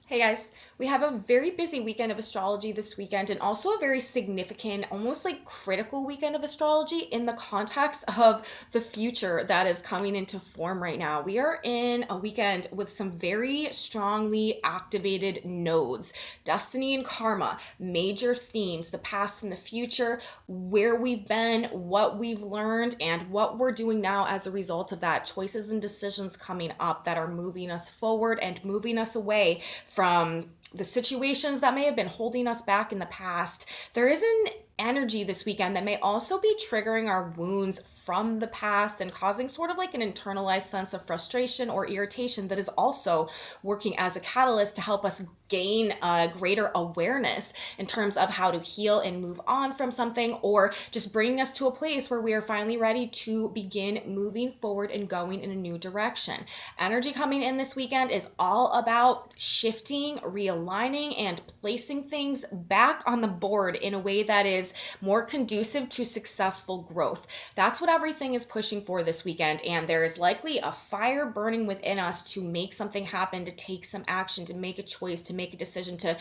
Hey guys, we have a very busy weekend of astrology this weekend, and also a very significant, almost like critical weekend of astrology in the context of the future that is coming into form right now. We are in a weekend with some very strongly activated nodes, destiny and karma, major themes, the past and the future, where we've been, what we've learned, and what we're doing now as a result of that. Choices and decisions coming up that are moving us forward and moving us away from the situations that may have been holding us back in the past. There is an energy this weekend that may also be triggering our wounds from the past and causing sort of like an internalized sense of frustration or irritation that is also working as a catalyst to help us gain a greater awareness in terms of how to heal and move on from something, or just bringing us to a place where we are finally ready to begin moving forward and going in a new direction. Energy coming in this weekend is all about shifting, realigning, and placing things back on the board in a way that is more conducive to successful growth. That's what everything is pushing for this weekend, and there is likely a fire burning within us to make something happen, to take some action, to make a choice, to make a decision, to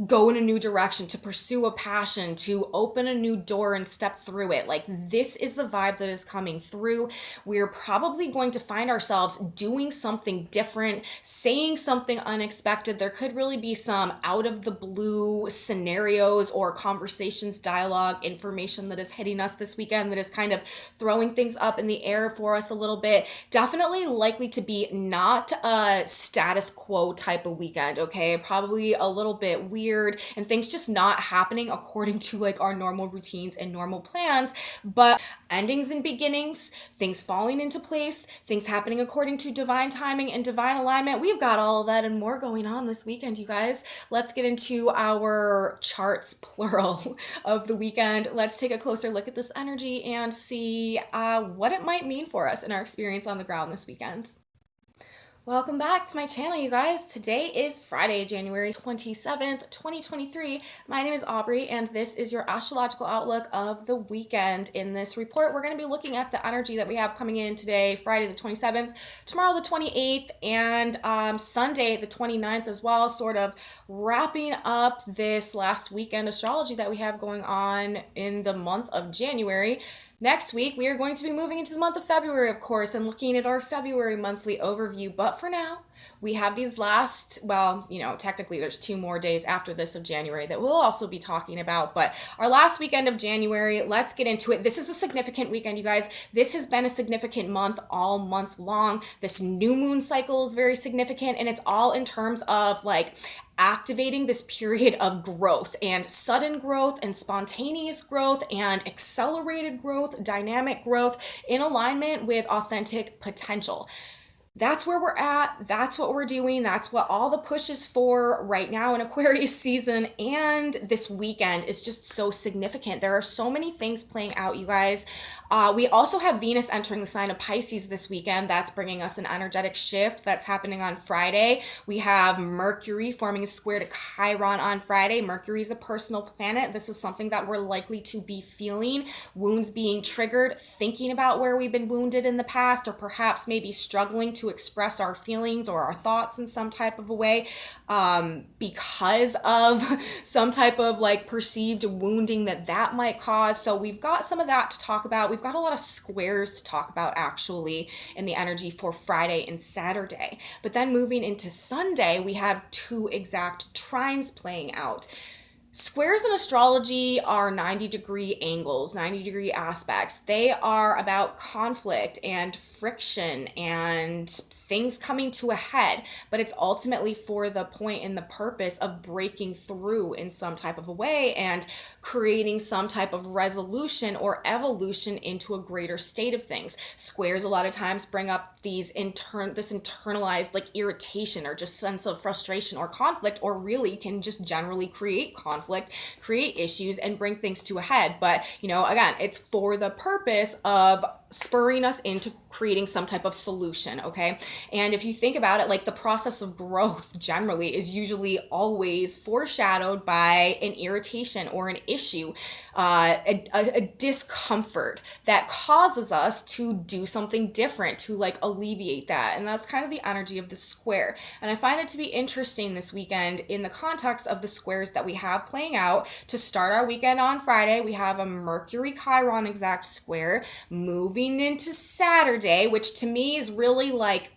go in a new direction, to pursue a passion, to open a new door and step through it. Like, this is the vibe that is coming through. We're probably going to find ourselves doing something different, saying something unexpected. There could really be some out of the blue scenarios or conversations, dialogue, information that is hitting us this weekend that is kind of throwing things up in the air for us a little bit. Definitely likely to be not a status quo type of weekend, okay? Probably a little bit weird and things just not happening according to like our normal routines and normal plans, but endings and beginnings, things falling into place, things happening according to divine timing and divine alignment. We've got all of that and more going on this weekend, you guys. Let's get into our charts, plural, of the weekend. Let's take a closer look at this energy and see what it might mean for us in our experience on the ground this weekend. Welcome back to my channel, you guys. Today is Friday, January 27th, 2023. My name is Aubrey, and this is your astrological outlook of the weekend. In this report, we're going to be looking at the energy that we have coming in today, Friday the 27th, tomorrow the 28th, and Sunday the 29th as well, sort of wrapping up this last weekend astrology that we have going on in the month of January. Next week, we are going to be moving into the month of February, of course, and looking at our February monthly overview. But for now, we have these last, well, technically there's 2 more days after this of January that we'll also be talking about. But our last weekend of January, let's get into it. This is a significant weekend, you guys. This has been a significant month all month long. This new moon cycle is very significant, and it's all in terms of like activating this period of growth and sudden growth and spontaneous growth and accelerated growth, dynamic growth in alignment with authentic potential. That's where we're at. That's what we're doing. That's what all the push is for right now in Aquarius season. And this weekend is just so significant. There are so many things playing out, you guys. We also have Venus entering the sign of Pisces this weekend. That's bringing us an energetic shift that's happening on Friday. We have Mercury forming a square to Chiron on Friday. Mercury is a personal planet. This is something that we're likely to be feeling. Wounds being triggered, thinking about where we've been wounded in the past, or perhaps maybe struggling to express our feelings or our thoughts in some type of a way because of some type of like perceived wounding that might cause. So we've got some of that to talk about. We've got a lot of squares to talk about actually in the energy for Friday and Saturday. But then moving into Sunday, we have 2 exact trines playing out. Squares in astrology are 90-degree angles, 90-degree aspects. They are about conflict and friction and things coming to a head, but it's ultimately for the point and the purpose of breaking through in some type of a way and creating some type of resolution or evolution into a greater state of things. Squares a lot of times bring up this internalized like irritation or just sense of frustration or conflict, or really can just generally create conflict, create issues, and bring things to a head. But again, it's for the purpose of spurring us into creating some type of solution, okay? And if you think about it, like the process of growth generally is usually always foreshadowed by an irritation or an issue, a discomfort that causes us to do something different to like alleviate that. And that's kind of the energy of the square. And I find it to be interesting this weekend in the context of the squares that we have playing out. To start our weekend on Friday, we have a Mercury Chiron exact square moving into Saturday, which to me is really like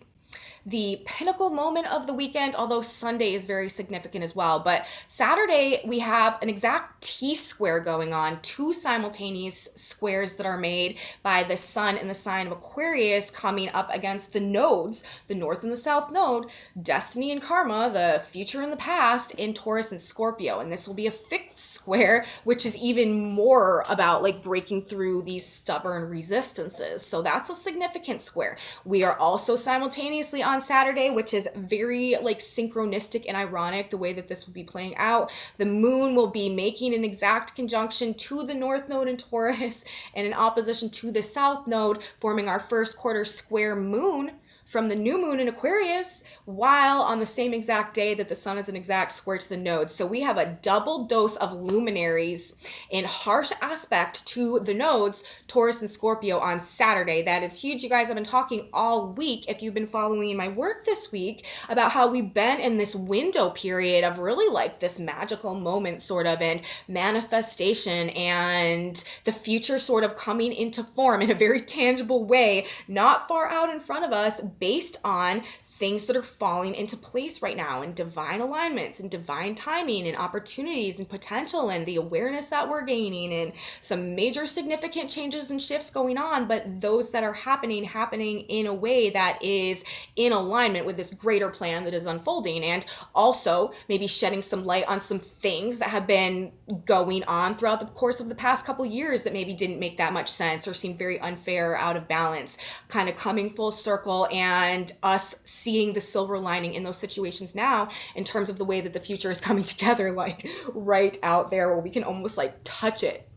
the pinnacle moment of the weekend, although Sunday is very significant as well. But Saturday, we have an exact T square going on, two simultaneous squares that are made by the sun in the sign of Aquarius coming up against the nodes, the north and the south node, destiny and karma, the future and the past in Taurus and Scorpio. And this will be a fifth square, which is even more about like breaking through these stubborn resistances. So that's a significant square. We are also simultaneously on Saturday, which is very like synchronistic and ironic the way that this will be playing out. The moon will be making an exact conjunction to the north node in Taurus and in opposition to the south node, forming our first quarter square moon from the new moon in Aquarius, while on the same exact day that the sun is an exact square to the nodes. So we have a double dose of luminaries in harsh aspect to the nodes, Taurus and Scorpio on Saturday. That is huge. You guys have been talking all week, if you've been following my work this week, about how we've been in this window period of really like this magical moment sort of, and manifestation and the future sort of coming into form in a very tangible way, not far out in front of us, based on things that are falling into place right now, and divine alignments and divine timing and opportunities and potential and the awareness that we're gaining, and some major significant changes and shifts going on, but those that are happening in a way that is in alignment with this greater plan that is unfolding, and also maybe shedding some light on some things that have been going on throughout the course of the past couple years that maybe didn't make that much sense or seemed very unfair or out of balance, kind of coming full circle, and us seeing the silver lining in those situations now in terms of the way that the future is coming together, like right out there where we can almost like touch it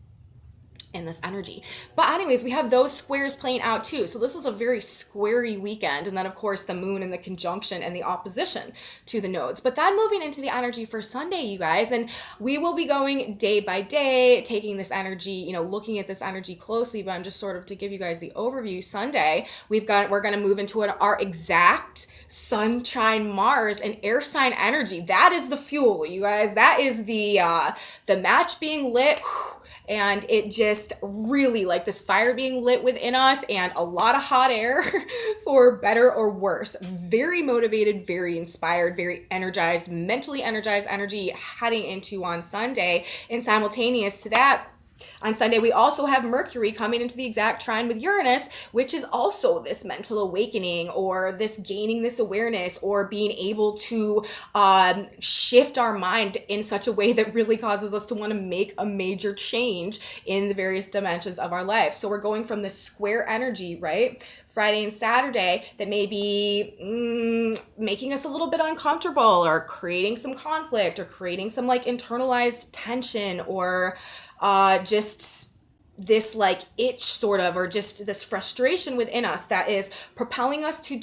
in this energy. But anyways, we have those squares playing out too. So this is a very squarey weekend. And then of course the moon and the conjunction and the opposition to the nodes. But then moving into the energy for Sunday, you guys, and we will be going day by day, taking this energy, looking at this energy closely, but I'm just sort of to give you guys the overview. Sunday, we're going to move into our exact Sun trine Mars and air sign energy. That is the fuel, you guys. That is the match being lit. And it just really like this fire being lit within us, and a lot of hot air for better or worse. Very motivated, very inspired, very energized, mentally energized energy heading into on Sunday. And simultaneous to that, on Sunday, we also have Mercury coming into the exact trine with Uranus, which is also this mental awakening, or this gaining this awareness, or being able to shift our mind in such a way that really causes us to want to make a major change in the various dimensions of our life. So we're going from this square energy, right? Friday and Saturday, that may be making us a little bit uncomfortable, or creating some conflict, or creating some like internalized tension, or just this like itch sort of, or just this frustration within us that is propelling us to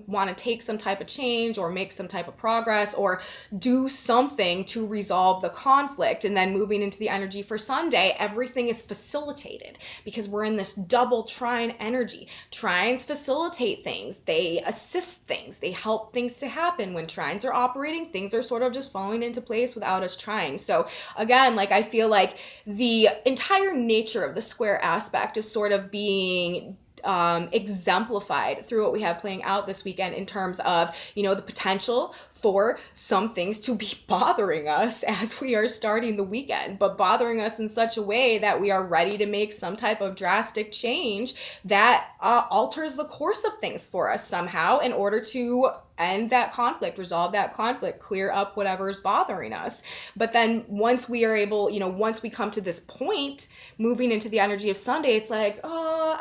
want to take some type of change, or make some type of progress, or do something to resolve the conflict. And then moving into the energy for Sunday, everything is facilitated because we're in this double trine energy. Trines facilitate things, they assist things, they help things to happen. When trines are operating, things are sort of just falling into place without us trying. So again, like I feel like the entire nature of the square aspect is sort of being exemplified through what we have playing out this weekend, in terms of, the potential for some things to be bothering us as we are starting the weekend, but bothering us in such a way that we are ready to make some type of drastic change that alters the course of things for us somehow, in order to end that conflict, resolve that conflict, clear up whatever is bothering us. But then once we are able, once we come to this point, moving into the energy of Sunday, it's like,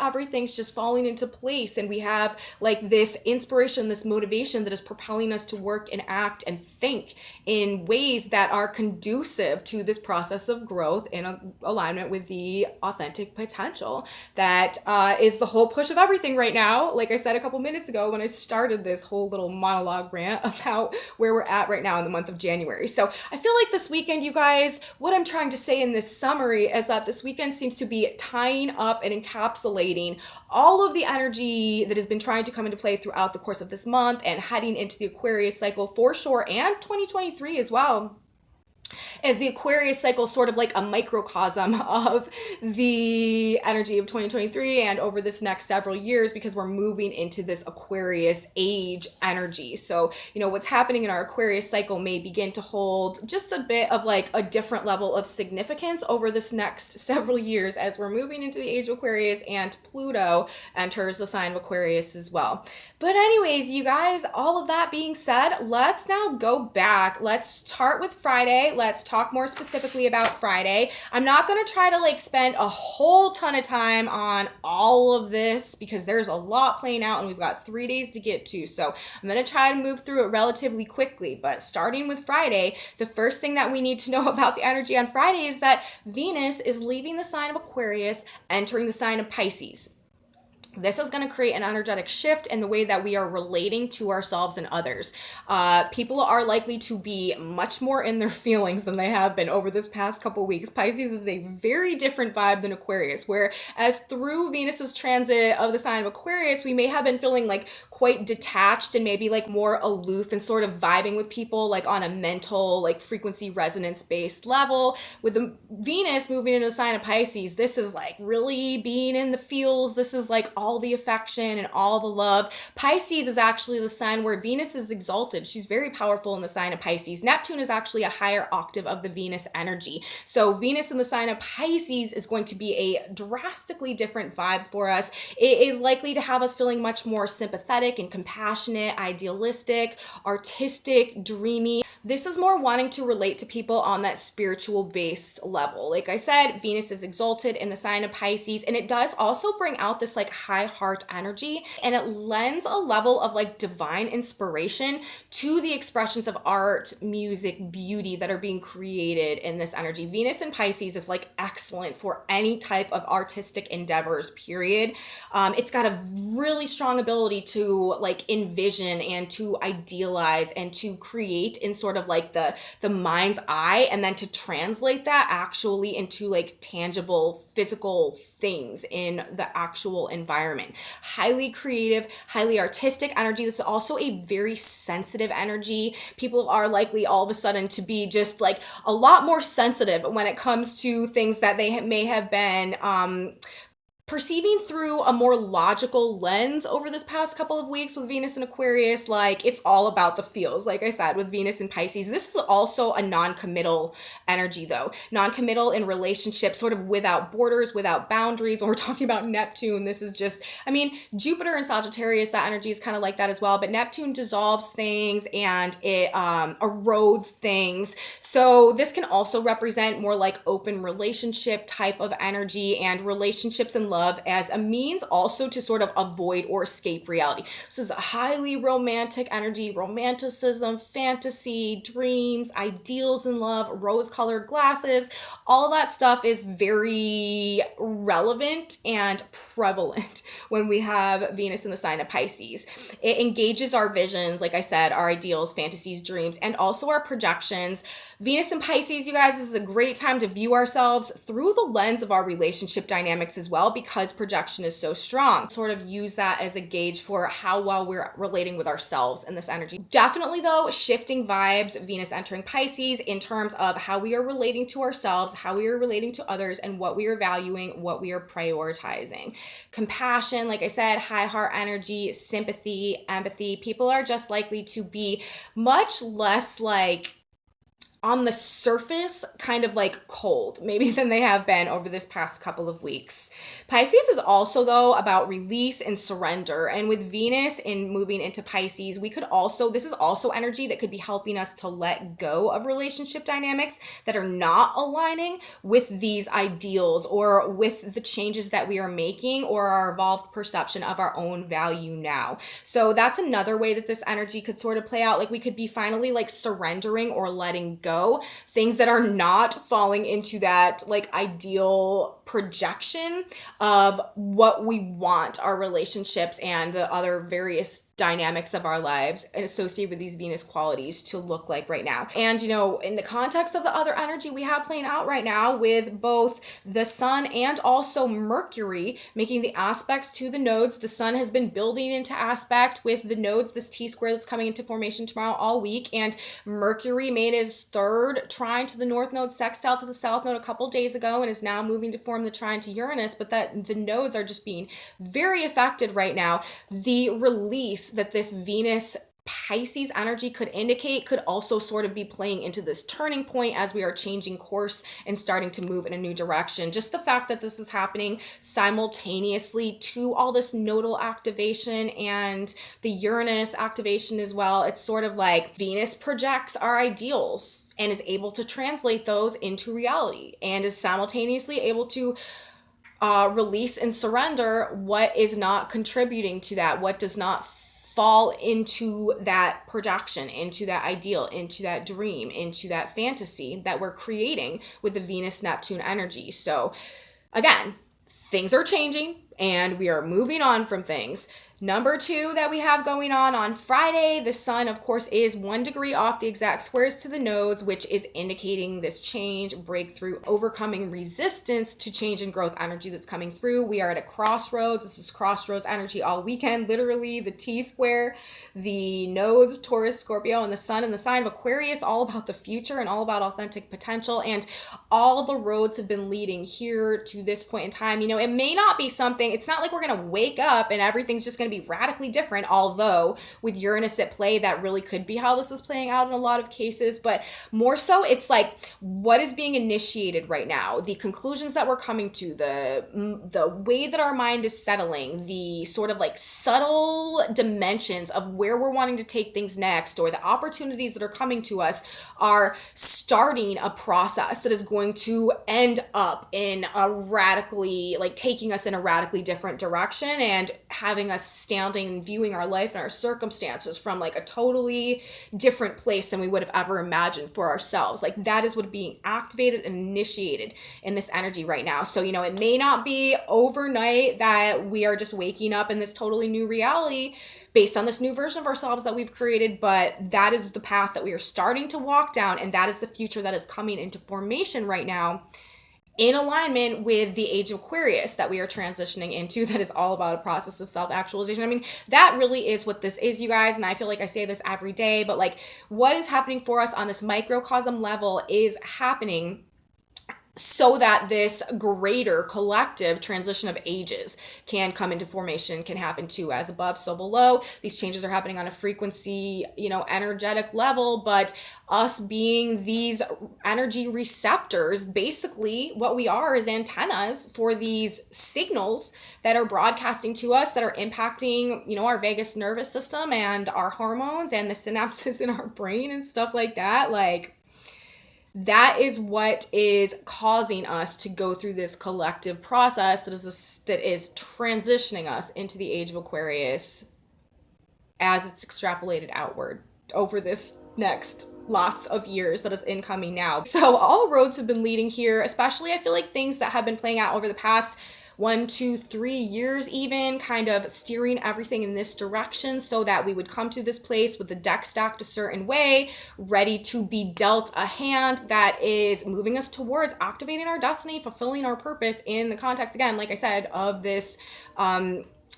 everything's just falling into place, and we have like this inspiration, this motivation that is propelling us to work and act and think in ways that are conducive to this process of growth in alignment with the authentic potential that is the whole push of everything right now. Like I said a couple minutes ago when I started this whole little monologue rant about where we're at right now in the month of January. So I feel like this weekend, you guys, what I'm trying to say in this summary is that this weekend seems to be tying up and encapsulating all of the energy that has been trying to come into play throughout the course of this month and heading into the Aquarius cycle for sure, and 2023 as well, as the Aquarius cycle sort of like a microcosm of the energy of 2023 and over this next several years, because we're moving into this Aquarius age energy. So, what's happening in our Aquarius cycle may begin to hold just a bit of like a different level of significance over this next several years as we're moving into the age of Aquarius and Pluto enters the sign of Aquarius as well. But anyways, you guys, all of that being said, let's now go back. Let's start with Friday. Let's talk more specifically about Friday. I'm not going to try to like spend a whole ton of time on all of this because there's a lot playing out and we've got 3 days to get to. So I'm going to try to move through it relatively quickly. But starting with Friday, the first thing that we need to know about the energy on Friday is that Venus is leaving the sign of Aquarius, entering the sign of Pisces. This is going to create an energetic shift in the way that we are relating to ourselves and others. People are likely to be much more in their feelings than they have been over this past couple weeks. Pisces is a very different vibe than Aquarius, whereas through Venus's transit of the sign of Aquarius, we may have been feeling like quite detached and maybe like more aloof and sort of vibing with people like on a mental, like frequency resonance based level. With the Venus moving into the sign of Pisces, this is like really being in the feels. This is like all the affection and all the love. Pisces is actually the sign where Venus is exalted. She's very powerful in the sign of Pisces. Neptune is actually a higher octave of the Venus energy. So Venus in the sign of Pisces is going to be a drastically different vibe for us. It is likely to have us feeling much more sympathetic and compassionate, idealistic, artistic, dreamy. This is more wanting to relate to people on that spiritual based level. Like I said, Venus is exalted in the sign of Pisces, and it does also bring out this like high heart energy, and it lends a level of like divine inspiration to the expressions of art, music, beauty that are being created in this energy. Venus in Pisces is like excellent for any type of artistic endeavors, period. It's got a really strong ability to like envision and to idealize and to create in sort of like the mind's eye, and then to translate that actually into like tangible physical things in the actual environment. Highly creative, highly artistic energy. This is also a very sensitive energy. People are likely all of a sudden to be just like a lot more sensitive when it comes to things that they may have been perceiving through a more logical lens over this past couple of weeks with Venus and Aquarius. Like, it's all about the feels. Like I said, with Venus and Pisces, this is also a non-committal energy though. Non-committal in relationships, sort of without borders, without boundaries. When we're talking about Neptune, this is just, Jupiter and Sagittarius, that energy is kind of like that as well. But Neptune dissolves things and it erodes things. So this can also represent more like open relationship type of energy and relationships and love as a means also to sort of avoid or escape reality. This is a highly romantic energy, romanticism, fantasy, dreams, ideals in love, rose-colored glasses. All that stuff is very relevant and prevalent when we have Venus in the sign of Pisces. It engages our visions, like I said, our ideals, fantasies, dreams, and also our projections. Venus in Pisces, you guys, this is a great time to view ourselves through the lens of our relationship dynamics as well, because projection is so strong. Sort of use that as a gauge for how well we're relating with ourselves in this energy. Definitely though, shifting vibes, Venus entering Pisces in terms of how we are relating to ourselves, how we are relating to others, and what we are valuing, what we are prioritizing. Compassion, like I said, high heart energy, sympathy, empathy. People are just likely to be much less like on the surface kind of like cold, maybe than they have been over this past couple of weeks. Pisces is also though about release and surrender. And with Venus in moving into Pisces, this is also energy that could be helping us to let go of relationship dynamics that are not aligning with these ideals or with the changes that we are making or our evolved perception of our own value now. So that's another way that this energy could sort of play out. Like we could be finally like surrendering or letting go things that are not falling into that like ideal projection of what we want our relationships and the other various dynamics of our lives and associated with these Venus qualities to look like right now. And, in the context of the other energy we have playing out right now with both the sun and also Mercury making the aspects to the nodes, the sun has been building into aspect with the nodes, this T-square that's coming into formation tomorrow all week. And Mercury made his third trine to the north node, sextile to the south node a couple days ago, and is now moving to form the trine to Uranus. But that the nodes are just being very affected right now. The release that this Venus Pisces energy could indicate could also sort of be playing into this turning point as we are changing course and starting to move in a new direction. Just the fact that this is happening simultaneously to all this nodal activation and the Uranus activation as well. It's sort of like Venus projects our ideals and is able to translate those into reality and is simultaneously able to release and surrender what is not contributing to that, what does not fall into that projection, into that ideal, into that dream, into that fantasy that we're creating with the Venus-Neptune energy. So again, things are changing and we are moving on from things. Number two that we have going on Friday, the sun, of course, is 1 degree off the exact squares to the nodes, which is indicating this change, breakthrough, overcoming resistance to change and growth energy that's coming through. We are at a crossroads. This is crossroads energy all weekend. Literally, the T-square, the nodes, Taurus, Scorpio, and the sun in the sign of Aquarius, all about the future and all about authentic potential. And all the roads have been leading here to this point in time. It may not be something, it's not like we're going to wake up and everything's just going to be radically different, although with Uranus at play, that really could be how this is playing out in a lot of cases. But more so, it's like what is being initiated right now, the conclusions that we're coming to, the way that our mind is settling, the sort of like subtle dimensions of where we're wanting to take things next, or the opportunities that are coming to us are starting a process that is going to end up in a radically, like taking us in a radically different direction and having us standing and viewing our life and our circumstances from like a totally different place than we would have ever imagined for ourselves. Like that is what being activated and initiated in this energy right now. So, it may not be overnight that we are just waking up in this totally new reality based on this new version of ourselves that we've created, but that is the path that we are starting to walk down, and that is the future that is coming into formation right now in alignment with the age of Aquarius that we are transitioning into, that is all about a process of self-actualization. I mean, that really is what this is, you guys, and I feel like I say this every day, but like what is happening for us on this microcosm level is happening so that this greater collective transition of ages can come into formation, can happen too, as above, so below. These changes are happening on a frequency, energetic level, but us being these energy receptors, basically what we are is antennas for these signals that are broadcasting to us, that are impacting, our vagus nervous system and our hormones and the synapses in our brain and stuff like that. Like, that is what is causing us to go through this collective process that is transitioning us into the age of Aquarius as it's extrapolated outward over this next lots of years that is incoming now. So all roads have been leading here, especially I feel like things that have been playing out over the past 1, 2, 3 years even, kind of steering everything in this direction so that we would come to this place with the deck stacked a certain way, ready to be dealt a hand that is moving us towards activating our destiny, fulfilling our purpose in the context, again, like I said, of this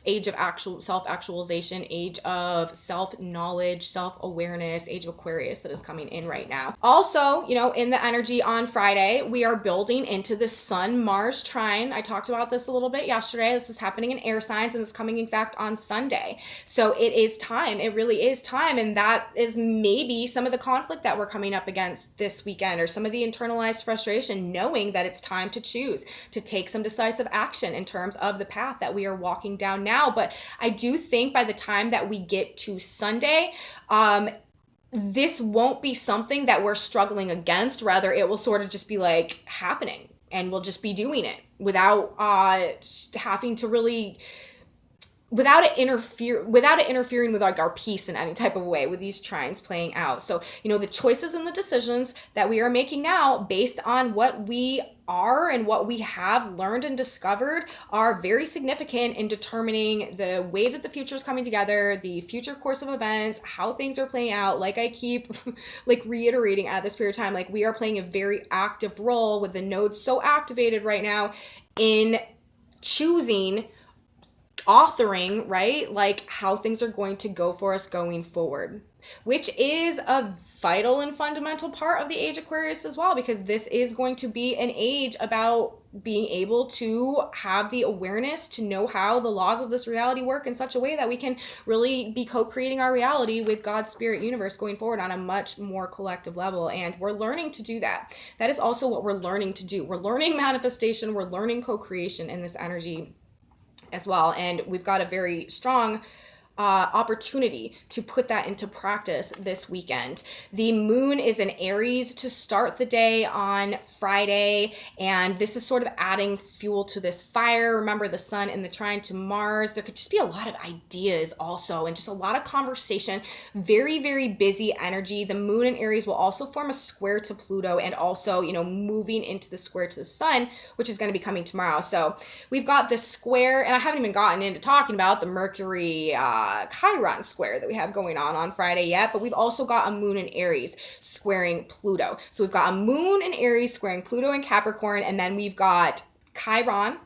age of actual self-actualization, age of self-knowledge, self-awareness, age of Aquarius that is coming in right now. Also, in the energy on Friday, we are building into the Sun-Mars trine. I talked about this a little bit yesterday. This is happening in air signs and it's coming exact on Sunday. So it is time. It really is time. And that is maybe some of the conflict that we're coming up against this weekend, or some of the internalized frustration, knowing that it's time to choose, to take some decisive action in terms of the path that we are walking down now. But I do think by the time that we get to Sunday, this won't be something that we're struggling against. Rather, it will sort of just be like happening, and we'll just be doing it without having to really, without it interfering with like our peace in any type of way, with these trines playing out. So, the choices and the decisions that we are making now based on what we are and what we have learned and discovered are very significant in determining the way that the future is coming together, the future course of events, how things are playing out. Like I keep like reiterating at this period of time, like we are playing a very active role with the nodes so activated right now in choosing, authoring, right? Like how things are going to go for us going forward, which is a vital and fundamental part of the age Aquarius as well, because this is going to be an age about being able to have the awareness to know how the laws of this reality work in such a way that we can really be co-creating our reality with God's spirit universe going forward on a much more collective level. And we're learning to do that. That is also what we're learning to do. We're learning manifestation, we're learning co-creation in this energy as well. And we've got a very strong opportunity to put that into practice this weekend. The moon is in Aries to start the day on Friday, and this is sort of adding fuel to this fire. Remember the sun in the trine to Mars. There could just be a lot of ideas also, and just a lot of conversation. Very, very busy energy. The moon in Aries will also form a square to Pluto, and also, moving into the square to the sun, which is going to be coming tomorrow. So we've got this square, and I haven't even gotten into talking about the Mercury Chiron square that we have going on Friday yet, but we've also got a moon in Aries squaring Pluto. So we've got a moon in Aries squaring Pluto in Capricorn, and then we've got Chiron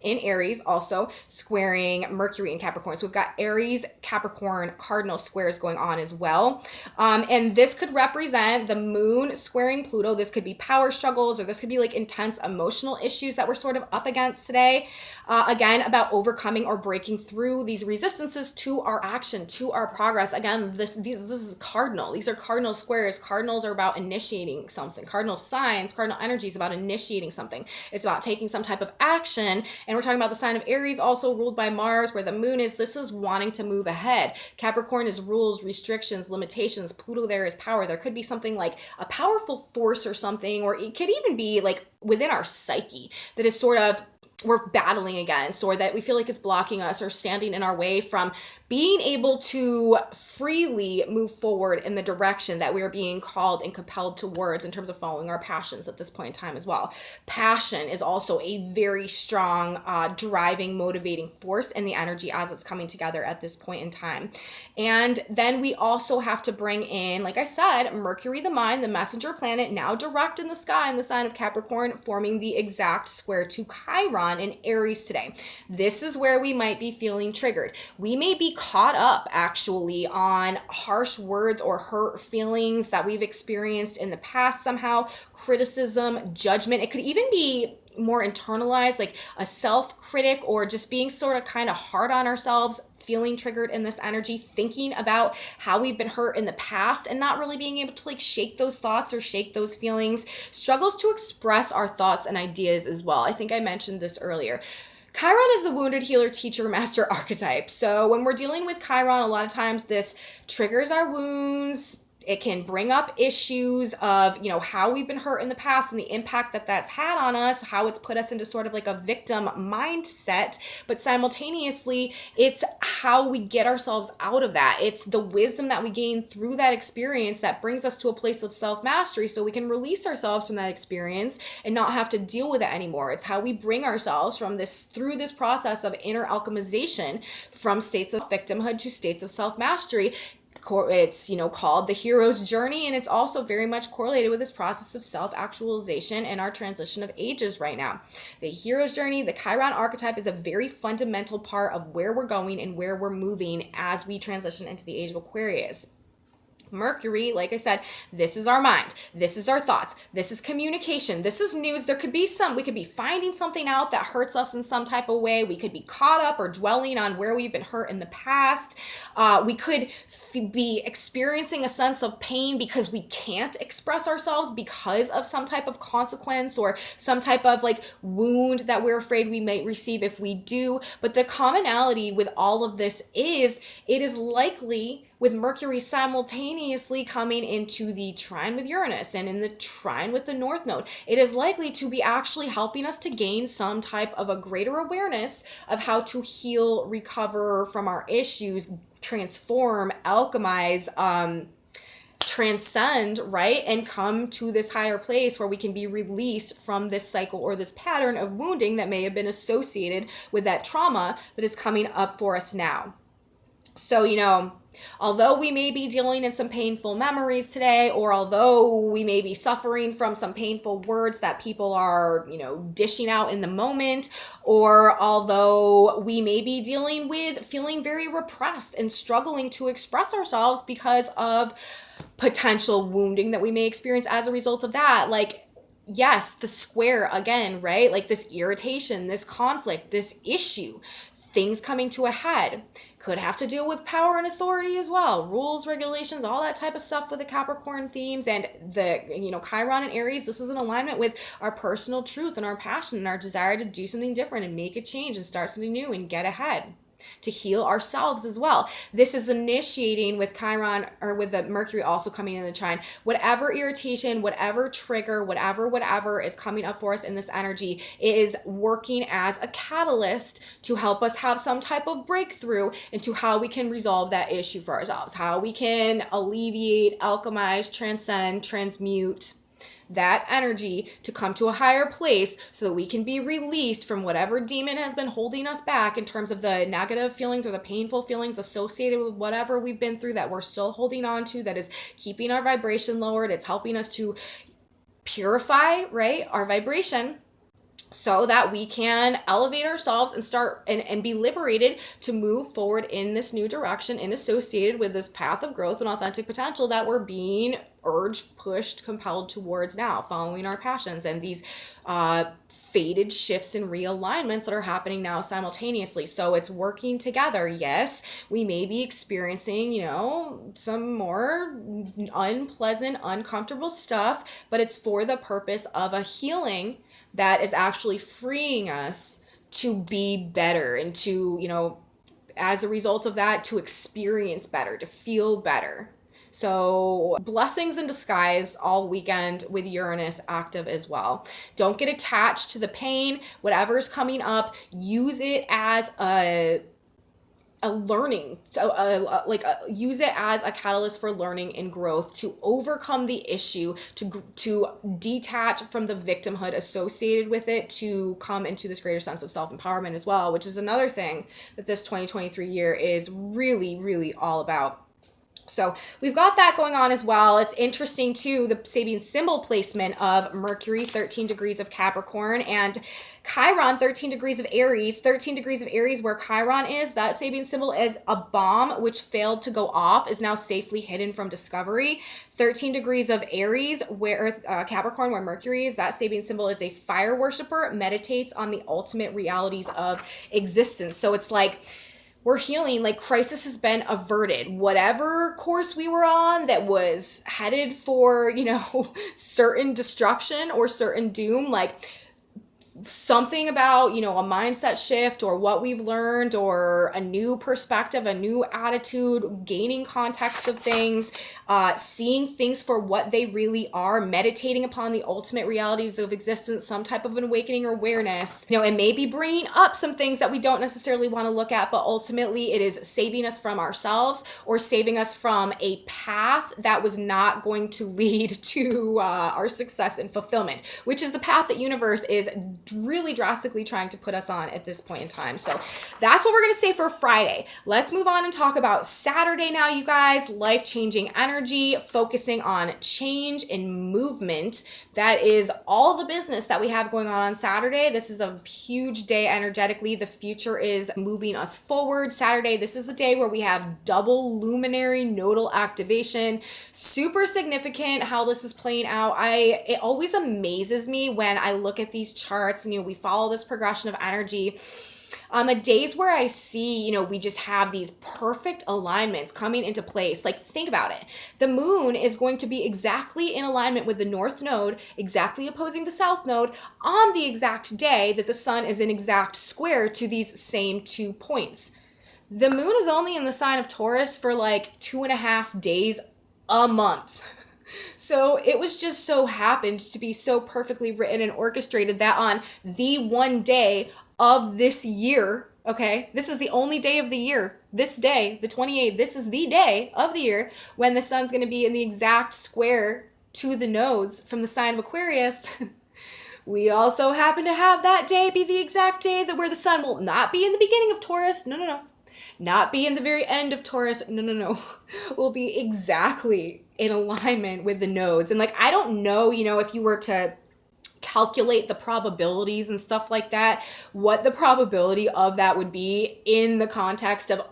in Aries also squaring Mercury in Capricorn. So we've got Aries, Capricorn, cardinal squares going on as well. And this could represent the moon squaring Pluto. This could be power struggles, or this could be like intense emotional issues that we're sort of up against today. Again, about overcoming or breaking through these resistances to our action, to our progress. Again, this is cardinal. These are cardinal squares. Cardinals are about initiating something. Cardinal signs, cardinal energy is about initiating something. It's about taking some type of action. And we're talking about the sign of Aries, also ruled by Mars, where the moon is. This is wanting to move ahead. Capricorn is rules, restrictions, limitations. Pluto there is power. There could be something like a powerful force or something, or it could even be like within our psyche that is sort of we're battling against, or that we feel like is blocking us or standing in our way from being able to freely move forward in the direction that we are being called and compelled towards in terms of following our passions at this point in time as well. Passion is also a very strong driving, motivating force in the energy as it's coming together at this point in time. And then we also have to bring in, like I said, Mercury, the mind, the messenger planet, now direct in the sky in the sign of Capricorn, forming the exact square to Chiron in Aries today. This is where we might be feeling triggered. We may be caught up actually on harsh words or hurt feelings that we've experienced in the past somehow, criticism, judgment. It could even be more internalized, like a self-critic, or just being sort of kind of hard on ourselves, feeling triggered in this energy, thinking about how we've been hurt in the past and not really being able to like shake those thoughts or shake those feelings. Struggles to express our thoughts and ideas as well. I think I mentioned this earlier. Chiron is the wounded healer, teacher, master archetype. So when we're dealing with Chiron, a lot of times this triggers our wounds. It can bring up issues of, how we've been hurt in the past and the impact that that's had on us, how it's put us into sort of like a victim mindset. But simultaneously, it's how we get ourselves out of that. It's the wisdom that we gain through that experience that brings us to a place of self-mastery so we can release ourselves from that experience and not have to deal with it anymore. It's how we bring ourselves through this process of inner alchemization from states of victimhood to states of self-mastery, It's, called the hero's journey, and it's also very much correlated with this process of self-actualization and our transition of ages right now. The hero's journey, the Chiron archetype, is a very fundamental part of where we're going and where we're moving as we transition into the age of Aquarius. Mercury, like I said, this is our mind. This is our thoughts. This is communication. This is news. We could be finding something out that hurts us in some type of way. We could be caught up or dwelling on where we've been hurt in the past. We could be experiencing a sense of pain because we can't express ourselves because of some type of consequence or some type of wound that we're afraid we might receive if we do. But the commonality with all of this is it is likely with Mercury simultaneously coming into the trine with Uranus and in the trine with the North Node, it is likely to be actually helping us to gain some type of a greater awareness of how to heal, recover from our issues, transform, alchemize, transcend, right? And come to this higher place where we can be released from this cycle or this pattern of wounding that may have been associated with that trauma that is coming up for us now. So, although we may be dealing in some painful memories today, or although we may be suffering from some painful words that people are, dishing out in the moment, or although we may be dealing with feeling very repressed and struggling to express ourselves because of potential wounding that we may experience as a result of that, yes, the square again, right? This irritation, this conflict, this issue, things coming to a head. Could have to deal with power and authority as well, rules, regulations, all that type of stuff with the Capricorn themes. And the Chiron and Aries, this is in alignment with our personal truth and our passion and our desire to do something different and make a change and start something new and get ahead, to heal ourselves as well. This is initiating with Chiron, or with the Mercury also coming in the trine, whatever irritation, whatever trigger, whatever is coming up for us in this energy is working as a catalyst to help us have some type of breakthrough into how we can resolve that issue for ourselves, how we can alleviate, alchemize, transcend, transmute that energy to come to a higher place so that we can be released from whatever demon has been holding us back in terms of the negative feelings or the painful feelings associated with whatever we've been through that we're still holding on to, that is keeping our vibration lowered. It's helping us to purify, right, our vibration, so that we can elevate ourselves and start and be liberated to move forward in this new direction and associated with this path of growth and authentic potential that we're being urged, pushed, compelled towards now, following our passions and these fated shifts and realignments that are happening now simultaneously. So it's working together. Yes, we may be experiencing, some more unpleasant, uncomfortable stuff, but it's for the purpose of a healing that is actually freeing us to be better and to, as a result of that, to experience better, to feel better. So blessings in disguise all weekend with Uranus active as well. Don't get attached to the pain. Whatever's coming up, use it as a learning, so use it as a catalyst for learning and growth, to overcome the issue, to detach from the victimhood associated with it, to come into this greater sense of self-empowerment as well, which is another thing that this 2023 year is really, really all about. So we've got that going on as well. It's interesting too, the Sabian symbol placement of Mercury, 13 degrees of Capricorn, and Chiron, 13 degrees of Aries. 13 degrees of Aries, where Chiron is, that Sabian symbol is a bomb which failed to go off, is now safely hidden from discovery. 13 degrees of Aries, where Capricorn, where Mercury is, that Sabian symbol is a fire worshiper, meditates on the ultimate realities of existence. So it's we're healing, crisis has been averted. Whatever course we were on that was headed for, certain destruction or certain doom, something about, a mindset shift or what we've learned or a new perspective, a new attitude, gaining context of things, seeing things for what they really are, meditating upon the ultimate realities of existence, some type of an awakening or awareness. It may be bringing up some things that we don't necessarily want to look at, but ultimately it is saving us from ourselves or saving us from a path that was not going to lead to our success and fulfillment, which is the path that universe is really drastically trying to put us on at this point in time. So that's what we're going to say for Friday. Let's move on and talk about Saturday now, you guys. Life-changing energy, focusing on change and movement. That is all the business that we have going on Saturday. This is a huge day energetically. The future is moving us forward. Saturday, this is the day where we have double luminary nodal activation. Super significant how this is playing out. It always amazes me when I look at these charts and, we follow this progression of energy. On the days where I see, we just have these perfect alignments coming into place, like think about it. The moon is going to be exactly in alignment with the north node, exactly opposing the south node on the exact day that the sun is in exact square to these same 2 points. The moon is only in the sign of Taurus for like 2.5 days a month. So it was just so happened to be so perfectly written and orchestrated that on the one day of this year, okay, this is the only day of the year, this day, the 28th, this is the day of the year when the sun's going to be in the exact square to the nodes from the sign of Aquarius. We also happen to have that day be the exact day that where the sun will not be in the beginning of Taurus. No. Not be in the very end of Taurus. No. Will be exactly in alignment with the nodes. And I don't know, if you were to calculate the probabilities and stuff like that, what the probability of that would be in the context of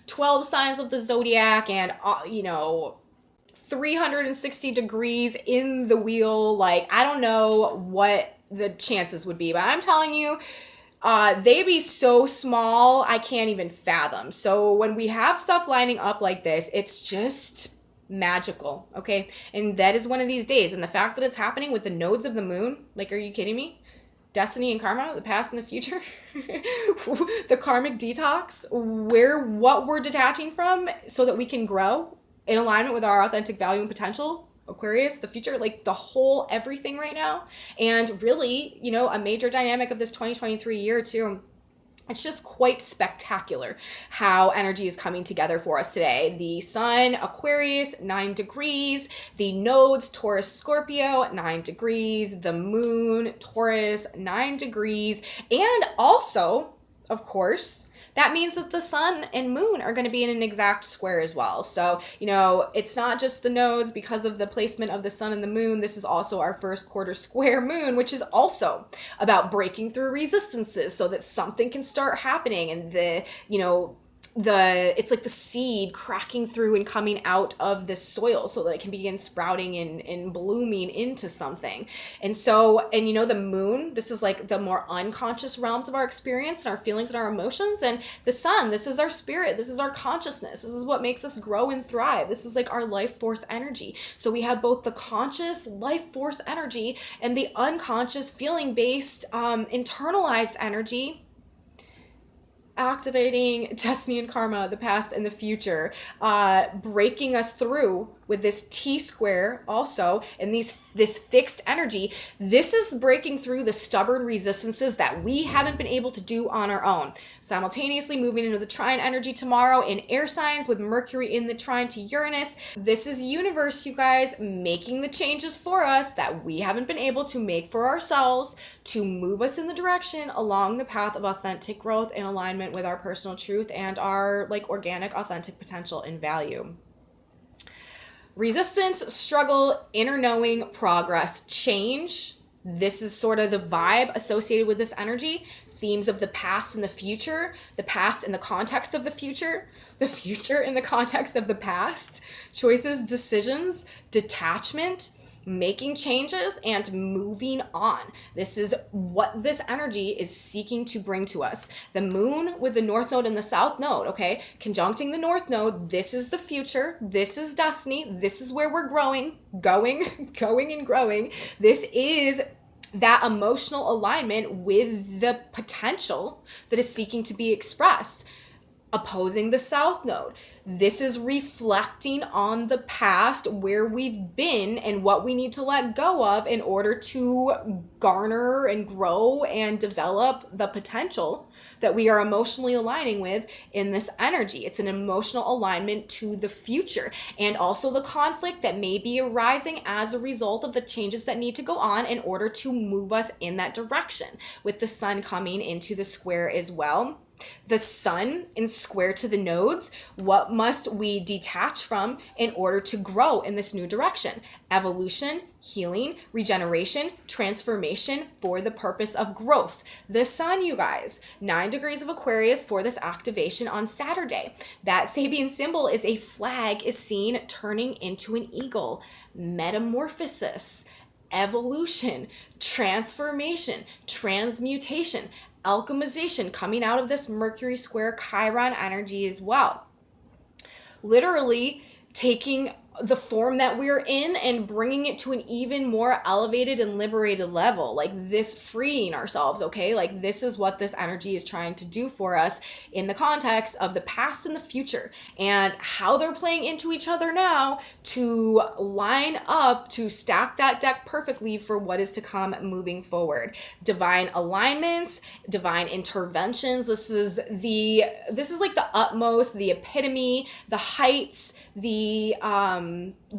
12 signs of the zodiac and, 360 degrees in the wheel. I don't know what the chances would be, but I'm telling you, they be so small, I can't even fathom. So when we have stuff lining up like this, it's just magical, okay? And that is one of these days. And the fact that it's happening with the nodes of the moon, are you kidding me? Destiny and karma, the past and the future, the karmic detox, what we're detaching from so that we can grow in alignment with our authentic value and potential. Aquarius, the future, the whole everything right now. And really, a major dynamic of this 2023 year too. It's just quite spectacular how energy is coming together for us today. The sun, Aquarius, 9 degrees. The nodes, Taurus, Scorpio, 9 degrees. The moon, Taurus, 9 degrees. And also, of course, that means that the sun and moon are going to be in an exact square as well. So, it's not just the nodes because of the placement of the sun and the moon. This is also our first quarter square moon, which is also about breaking through resistances so that something can start happening. And it's like the seed cracking through and coming out of the soil so that it can begin sprouting and blooming into something. And so, the moon, this is the more unconscious realms of our experience and our feelings and our emotions. And the sun, this is our spirit. This is our consciousness. This is what makes us grow and thrive. This is our life force energy. So we have both the conscious life force energy and the unconscious feeling based internalized energy activating destiny and karma, the past and the future, breaking us through with this T-square also, and this fixed energy. This is breaking through the stubborn resistances that we haven't been able to do on our own. Simultaneously moving into the trine energy tomorrow in air signs with Mercury in the trine to Uranus. This is universe, you guys, making the changes for us that we haven't been able to make for ourselves to move us in the direction along the path of authentic growth in alignment with our personal truth and our organic, authentic potential and value. Resistance, struggle, inner knowing, progress, change. This is sort of the vibe associated with this energy. Themes of the past and the future, the past in the context of the future in the context of the past, choices, decisions, detachment, making changes, and moving on. This is what this energy is seeking to bring to us. The moon with the north node and the south node, okay? Conjuncting the north node, this is the future. This is destiny. This is where we're going and growing. This is that emotional alignment with the potential that is seeking to be expressed. opposing the south node. This is reflecting on the past, where we've been and what we need to let go of in order to garner and grow and develop the potential that we are emotionally aligning with in this energy. It's an emotional alignment to the future, and also the conflict that may be arising as a result of the changes that need to go on in order to move us in that direction, with the sun coming into the square as well. The sun in square to the nodes, what must we detach from in order to grow in this new direction? Evolution, healing, regeneration, transformation for the purpose of growth. The sun, you guys, 9 degrees of Aquarius for this activation on Saturday. That Sabian symbol is a flag is seen turning into an eagle. Metamorphosis, evolution, transformation, transmutation, alchemization coming out of this Mercury square Chiron energy as well. Literally taking the form that we're in and bringing it to an even more elevated and liberated level, like this, freeing ourselves. Okay, like this is what this energy is trying to do for us in the context of the past and the future, and how they're playing into each other now to line up to stack that deck perfectly for what is to come moving forward. Divine alignments, divine interventions. This is like the utmost, the epitome, the heights, the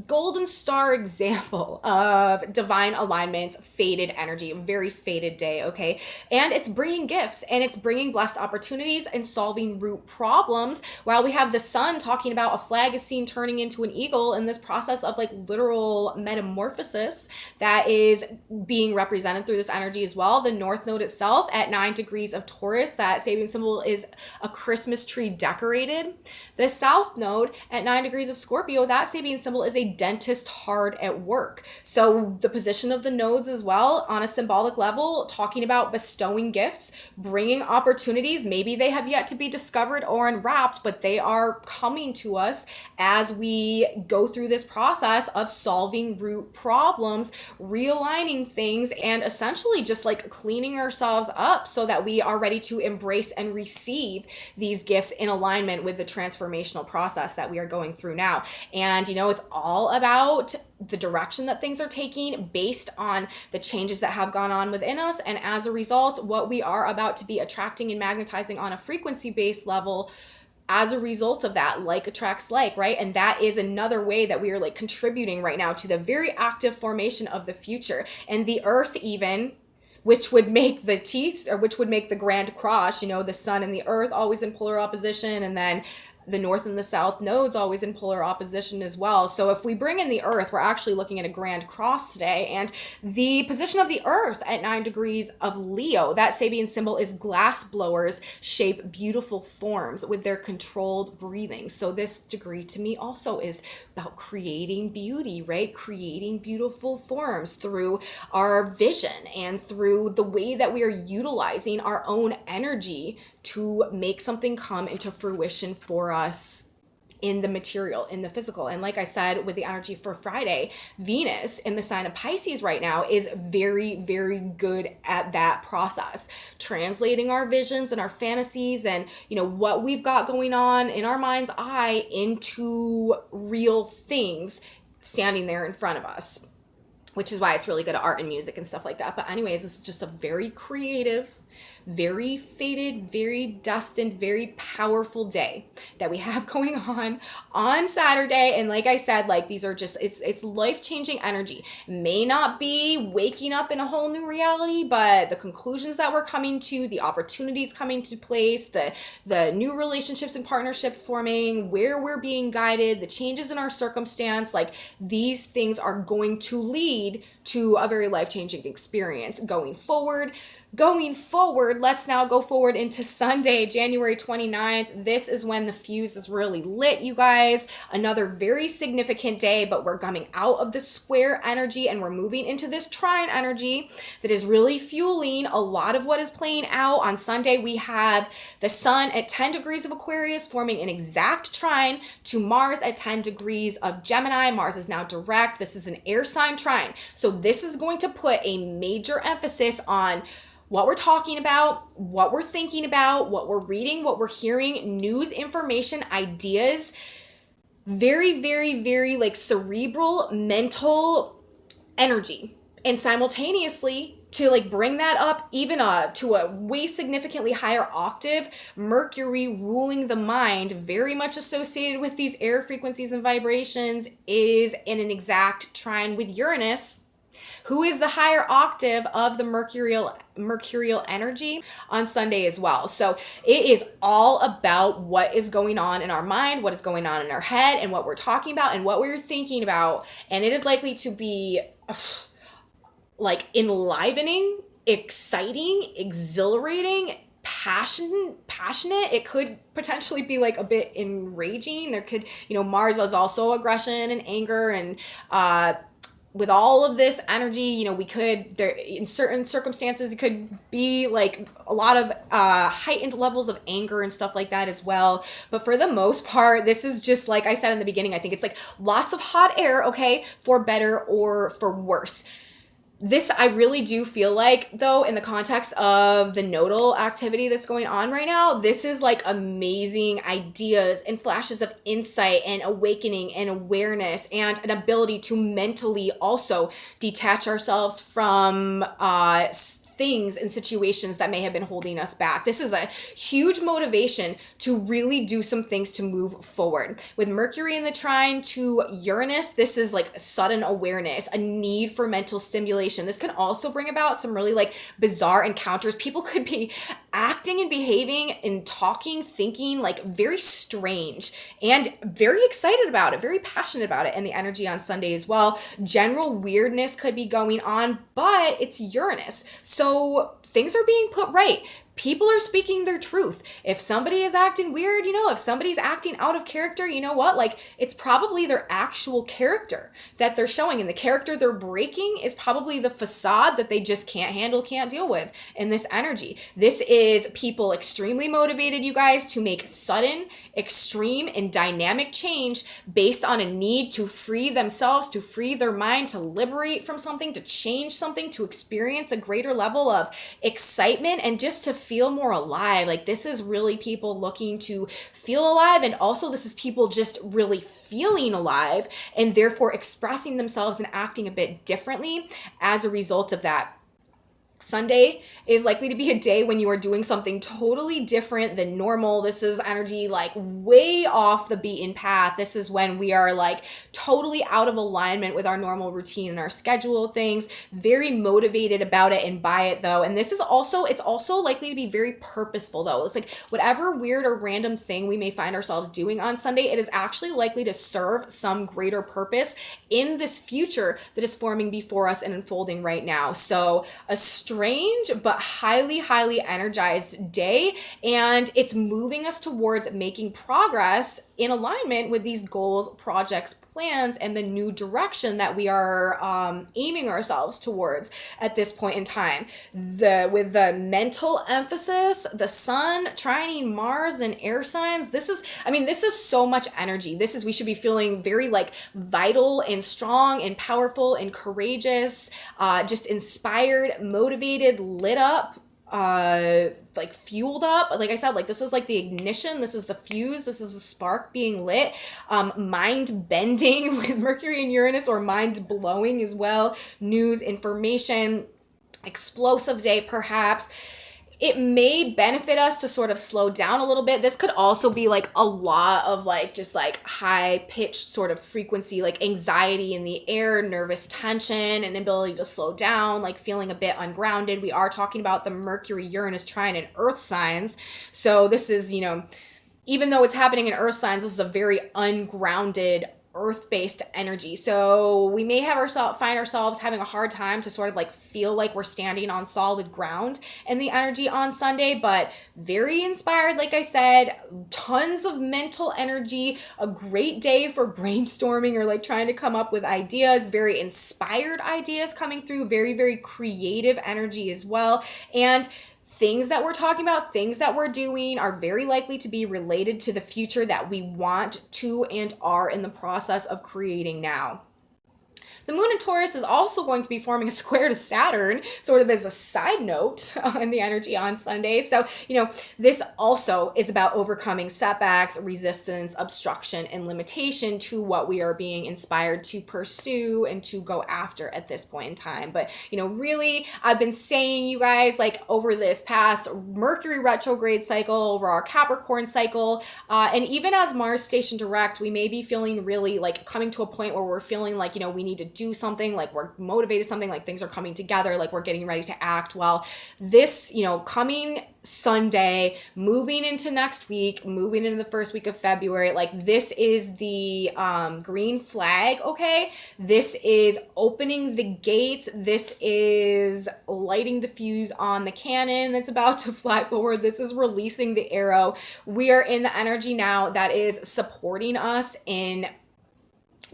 golden star example of divine alignments, fated energy, very fated day. Okay, and it's bringing gifts, and it's bringing blessed opportunities and solving root problems, while we have the sun talking about a flag is seen turning into an eagle in this process of like literal metamorphosis that is being represented through this energy as well. The north node itself at 9 degrees of Taurus, that Sabian symbol is a Christmas tree decorated. The south node at 9 degrees of Scorpio, that Sabian symbol is a dentist hard at work. So the position of the nodes as well on a symbolic level, talking about bestowing gifts, bringing opportunities. Maybe they have yet to be discovered or unwrapped, but they are coming to us as we go through this process of solving root problems, realigning things, and essentially just like cleaning ourselves up so that we are ready to embrace and receive these gifts in alignment with the transformational process that we are going through now. And it's all about the direction that things are taking based on the changes that have gone on within us, and as a result, what we are about to be attracting and magnetizing on a frequency-based level as a result of that. Like attracts like, right? And that is another way that we are like contributing right now to the very active formation of the future. And the earth, even, which would make the teeth, or which would make the grand cross, the sun and the earth always in polar opposition, and then the north and the south nodes always in polar opposition as well. So if we bring in the earth, we're actually looking at a grand cross today. And the position of the earth at 9 degrees of Leo, that Sabian symbol is glass blowers shape beautiful forms with their controlled breathing. So this degree to me also is about creating beauty, right? Creating beautiful forms through our vision and through the way that we are utilizing our own energy to make something come into fruition for us in the material, in the physical. And like I said, with the energy for Friday, Venus in the sign of Pisces right now is very, very good at that process, translating our visions and our fantasies and what we've got going on in our mind's eye into real things standing there in front of us, which is why it's really good at art and music and stuff like that. But anyways, this is just a very creative, very fated, very destined, very powerful day that we have going on Saturday. And like I said, like these are just, it's life-changing energy. May not be waking up in a whole new reality, but the conclusions that we're coming to, the opportunities coming to place, the new relationships and partnerships forming, where we're being guided, the changes in our circumstance, like these things are going to lead to a very life-changing experience going forward. Let's now go forward into Sunday, January 29th. This is when the fuse is really lit, you guys. Another very significant day, but we're coming out of the square energy and we're moving into this trine energy that is really fueling a lot of what is playing out. On Sunday, we have the sun at 10 degrees of Aquarius forming an exact trine to Mars at 10 degrees of Gemini. Mars is now direct. This is an air sign trine. So this is going to put a major emphasis on what we're talking about, what we're thinking about, what we're reading, what we're hearing, news, information, ideas, very, very, very like cerebral, mental energy. And simultaneously, to like bring that up even to a way significantly higher octave, Mercury ruling the mind, very much associated with these air frequencies and vibrations, is in an exact trine with Uranus, who is the higher octave of the mercurial energy on Sunday as well. So it is all about what is going on in our mind, what is going on in our head, and what we're talking about and what we're thinking about. And it is likely to be like enlivening, exciting, exhilarating, passionate. It could potentially be like a bit enraging. There could, Mars is also aggression and anger, and with all of this energy, we could, there in certain circumstances, it could be like a lot of heightened levels of anger and stuff like that as well. But for the most part, this is just like I said in the beginning, I think it's like lots of hot air, okay, for better or for worse. This, I really do feel like, though, in the context of the nodal activity that's going on right now, this is like amazing ideas and flashes of insight and awakening and awareness and an ability to mentally also detach ourselves from things and situations that may have been holding us back. This is a huge motivation to really do some things to move forward. With Mercury in the trine to Uranus, this is like sudden awareness, a need for mental stimulation. This can also bring about some really like bizarre encounters. People could be acting and behaving and talking, thinking like very strange and very excited about it, very passionate about it. And the energy on Sunday as well. General weirdness could be going on, but it's Uranus. So things are being put right. People are speaking their truth. If somebody is acting weird, if somebody's acting out of character, you know what? Like, it's probably their actual character that they're showing. And the character they're breaking is probably the facade that they just can't handle, can't deal with in this energy. This is people extremely motivated, you guys, to make sudden, extreme, and dynamic change based on a need to free themselves, to free their mind, to liberate from something, to change something, to experience a greater level of excitement, and just to feel more alive. Like, this is really people looking to feel alive, and also this is people just really feeling alive and therefore expressing themselves and acting a bit differently as a result of that. Sunday is likely to be a day when you are doing something totally different than normal. This is energy like way off the beaten path. This is when we are like totally out of alignment with our normal routine and our schedule things. Very motivated about it and by it though. And this is also, it's also likely to be very purposeful though. It's like whatever weird or random thing we may find ourselves doing on Sunday, it is actually likely to serve some greater purpose in this future that is forming before us and unfolding right now. So a strange but highly, highly energized day, and it's moving us towards making progress in alignment with these goals, projects, plans, and the new direction that we are aiming ourselves towards at this point in time. With the mental emphasis, the sun trining Mars and air signs, this is so much energy. We should be feeling very like vital and strong and powerful and courageous, just inspired, motivated, lit up, like fueled up. Like I said, like this is like the ignition, this is the fuse, this is the spark being lit. Mind bending with Mercury and Uranus, or mind blowing as well. News, information, explosive day perhaps. It may benefit us to sort of slow down a little bit. This could also be like a lot of like just like high pitched sort of frequency, like anxiety in the air, nervous tension, and ability to slow down, like feeling a bit ungrounded. We are talking about the Mercury Uranus trine in earth signs. So this is, even though it's happening in earth signs, this is a very ungrounded earth-based energy. So we may find ourselves having a hard time to sort of like feel like we're standing on solid ground in the energy on Sunday, but very inspired, like I said, tons of mental energy, a great day for brainstorming or like trying to come up with ideas, very inspired ideas coming through, very, very creative energy as well. And things that we're talking about, things that we're doing are very likely to be related to the future that we want to and are in the process of creating now. The moon in Taurus is also going to be forming a square to Saturn, sort of as a side note in the energy on Sunday. So, this also is about overcoming setbacks, resistance, obstruction, and limitation to what we are being inspired to pursue and to go after at this point in time. But, really, I've been saying, you guys, like over this past Mercury retrograde cycle, over our Capricorn cycle, and even as Mars station direct, we may be feeling really like coming to a point where we're feeling like, we need to do something, like we're motivated something, like things are coming together, like we're getting ready to act. Well, this, coming Sunday, moving into next week, moving into the first week of February, like this is the green flag, okay? This is opening the gates. This is lighting the fuse on the cannon that's about to fly forward. This is releasing the arrow. We are in the energy now that is supporting us in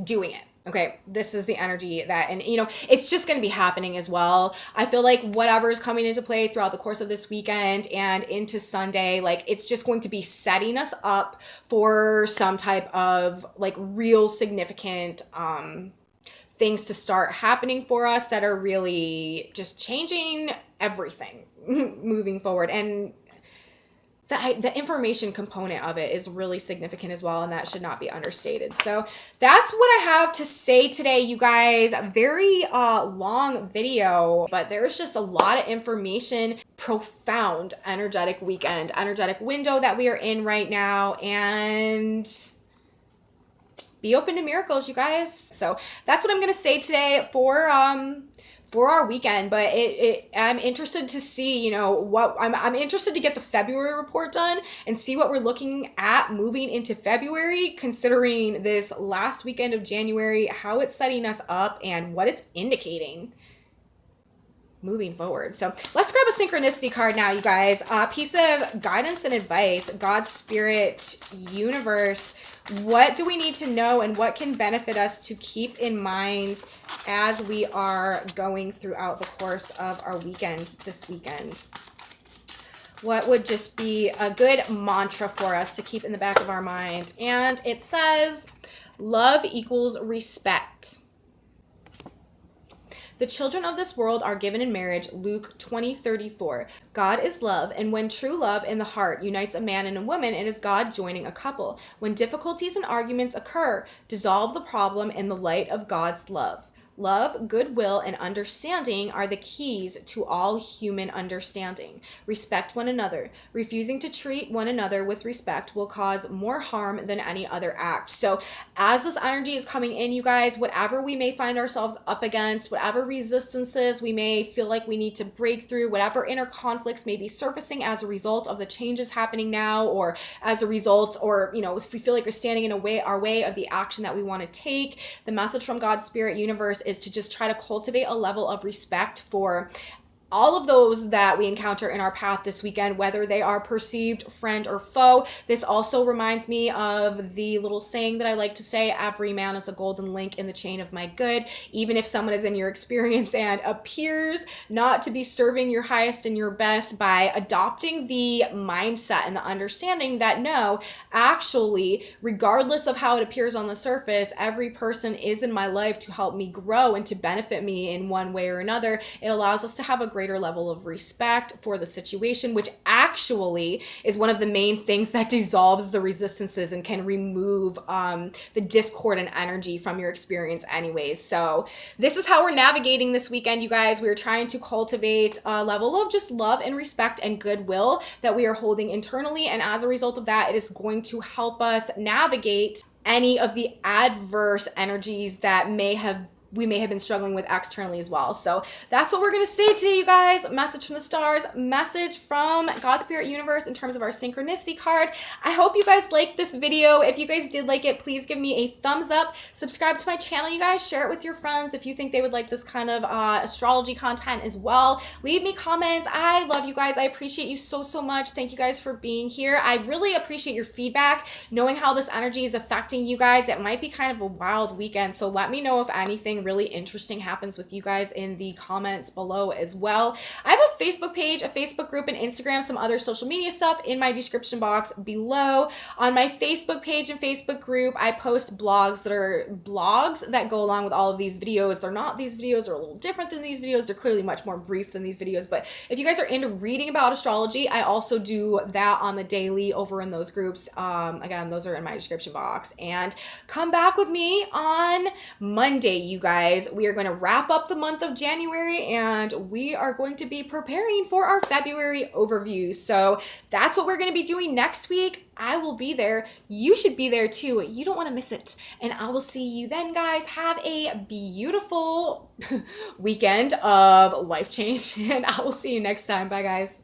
doing it. Okay, this is the energy that, and it's just going to be happening as well. I feel like whatever is coming into play throughout the course of this weekend and into Sunday, like it's just going to be setting us up for some type of like real significant things to start happening for us that are really just changing everything moving forward. And the information component of it is really significant as well, and that should not be understated. So that's what I have to say today, you guys. A very long video, but there's just a lot of information. Profound energetic weekend, energetic window that we are in right now, and be open to miracles, you guys. So that's what I'm gonna say today for our weekend. But I'm interested to see, what I'm interested to get the February report done and see what we're looking at moving into February, considering this last weekend of January, how it's setting us up and what it's indicating moving forward. So let's grab a synchronicity card now, you guys. A piece of guidance and advice, God, Spirit, Universe. What do we need to know and what can benefit us to keep in mind as we are going throughout the course of our weekend this weekend? What would just be a good mantra for us to keep in the back of our mind? And it says, love equals respect. The children of this world are given in marriage, Luke 20:34. God is love, and when true love in the heart unites a man and a woman, it is God joining a couple. When difficulties and arguments occur, dissolve the problem in the light of God's love. Love, goodwill, and understanding are the keys to all human understanding. Respect one another. Refusing to treat one another with respect will cause more harm than any other act. So as this energy is coming in, you guys, whatever we may find ourselves up against, whatever resistances we may feel like we need to break through, whatever inner conflicts may be surfacing as a result of the changes happening now, or as a result, or, if we feel like we're standing in our way of the action that we want to take, the message from God, Spirit, Universe is to just try to cultivate a level of respect for all of those that we encounter in our path this weekend, whether they are perceived friend or foe. This also reminds me of the little saying that I like to say, every man is a golden link in the chain of my good. Even if someone is in your experience and appears not to be serving your highest and your best, by adopting the mindset and the understanding that no, actually, regardless of how it appears on the surface, every person is in my life to help me grow and to benefit me in one way or another. It allows us to have a greater level of respect for the situation, which actually is one of the main things that dissolves the resistances and can remove the discord and energy from your experience anyways. So this is how we're navigating this weekend, you guys. We're trying to cultivate a level of just love and respect and goodwill that we are holding internally, and as a result of that, it is going to help us navigate any of the adverse energies that we may have been struggling with externally as well. So that's what we're going to say today, you guys. Message from the stars, message from God, Spirit, Universe in terms of our synchronicity card. I hope you guys liked this video. If you guys did like it, please give me a thumbs up. Subscribe to my channel, you guys. Share it with your friends if you think they would like this kind of astrology content as well. Leave me comments. I love you guys. I appreciate you so, so much. Thank you guys for being here. I really appreciate your feedback, knowing how this energy is affecting you guys. It might be kind of a wild weekend, so let me know if anything something really interesting happens with you guys in the comments below as well. I have a Facebook page, a Facebook group, and Instagram, some other social media stuff in my description box below. On my Facebook page and Facebook group, I post blogs that go along with all of these videos. They're not these videos, they're a little different than these videos. They're clearly much more brief than these videos, but if you guys are into reading about astrology, I also do that on the daily over in those groups. Again, those are in my description box. And come back with me on Monday, you guys. We are going to wrap up the month of January and we are going to be preparing for our February overview. So that's what we're going to be doing next week. I will be there. You should be there too. You don't want to miss it. And I will see you then, guys. Have a beautiful weekend of life change, and I will see you next time. Bye, guys.